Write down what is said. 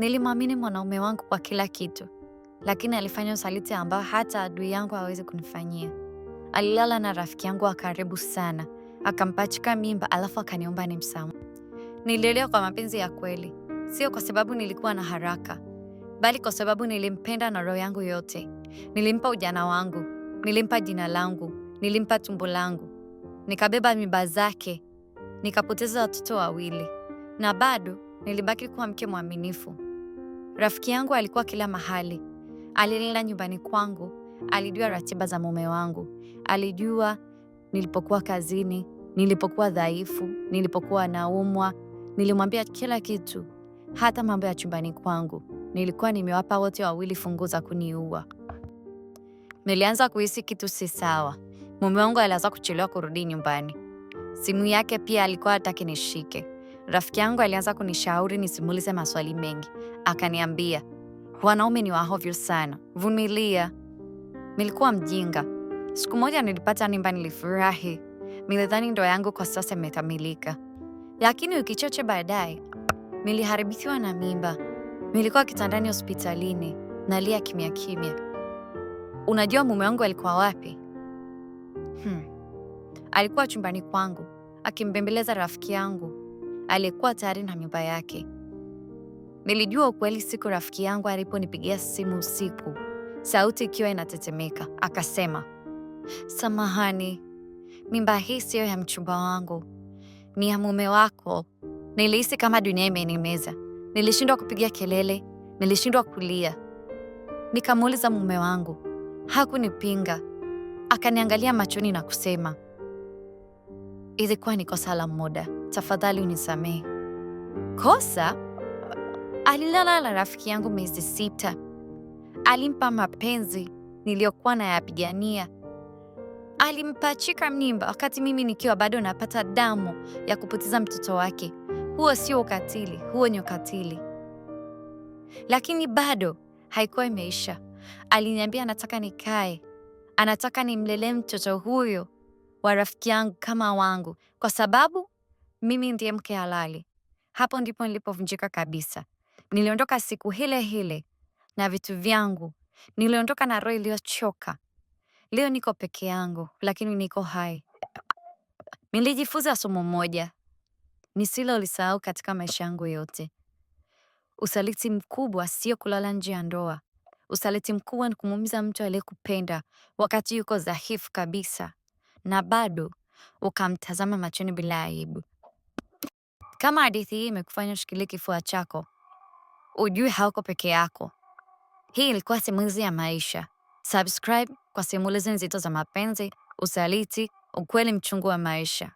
Nilimwamini mwanaume wangu kwa kila kitu, lakini alifanya usaliti ambao hata adui yangu hawezi kunifanyia. Alilala na rafiki yangu wa karibu sana, akampachika mimba alafu akaniomba nimsamahe. Nilielewa kwa mapenzi ya kweli, sio kwa sababu nilikuwa na haraka, bali kwa sababu nilimpenda na roho yangu yote. Nilimpa ujana wangu, nilimpa jina langu, nilimpa tumbo langu. Nikabeba mimba zake, nikapoteza watoto wawili, na bado nilibaki kuwa mke mwaminifu. Rafiki yangu alikuwa kila mahali. Alilinda nyumbani kwangu, alijua ratiba za mume wangu, alijua nilipokuwa kazini, nilipokuwa dhaifu, nilipokuwa naumwa. Nilimwambia kila kitu, hata mambo ya chumbani kwangu. Nilikuwa nimewapa wote wawili funguo za kuniua. Nilianza kuhisi kitu si sawa. Mume wangu alianza kuchelewa kurudi nyumbani. Simu yake pia alikuwa hataki nishike. Rafiki yangu alianza kunishauri nisimulize maswali mengi. Akaniambia, wanaume ni wahovyo sana, vumilia. Nilikuwa mjinga. Siku moja nilipata mimba, nilifurahi. Nilidhani ndoa yangu kwa sasa imekamilika. Lakini wiki chache baadaye, niliharibikiwa na mimba. Nilikuwa kitandani hospitalini, nalia kimya kimya. Unajua mume wangu alikuwa wapi? Alikuwa chumbani kwangu, akimbembeleza rafiki yangu. Alikuwa tayari na mimba yake. Nilijua ukweli siku rafiki yangu aliponipigia simu usiku, sauti ikiwa inatetemeka. Akasema, samahani, mimba hii siyo ya mchumba wangu, ni ya mume wako. Nilihisi kama dunia imenimeza. Nilishindwa kupiga kelele, nilishindwa kulia. Nikamuuliza mume wangu, hakunipinga. Akaniangalia machoni na kusema, ilikuwa ni kosa la muda, tafadhali unisamehe. Kosa? Alilala na rafiki yangu miezi 6. Alimpa mapenzi niliyokuwa nayapigania. Alimpachika mimba wakati mimi nikiwa bado napata damu ya kupoteza mtoto wake. Huo sio ukatili, huo ni ukatili. Lakini bado haikuwa imeisha. Aliniambia anataka nikae, anataka nimlelee mtoto huyo wa rafiki yangu kama wangu, kwa sababu mimi ndiye mke halali. Hapo ndipo nilipovunjika kabisa. Niliondoka siku hile hile na vitu vyangu. Niliondoka na roho iliyochoka. Leo niko peke yangu, lakini niko hai. Nilijifunza somo moja nisilolisahau katika maisha yangu yote. Usaliti mkubwa sio kulala nje ya ndoa. Usaliti mkubwa ni kumuumiza mtu aliyekupenda wakati yuko dhaifu kabisa, na bado ukamtazama machoni bila aibu. Kama hadithi hii imekufanya ushikilie kifua chako, ujue hauko peke yako. Hii ilikuwa simulizi ya maisha. Subscribe kwa simulizi nzito za mapenzi, usaliti, ukweli mchungu wa maisha.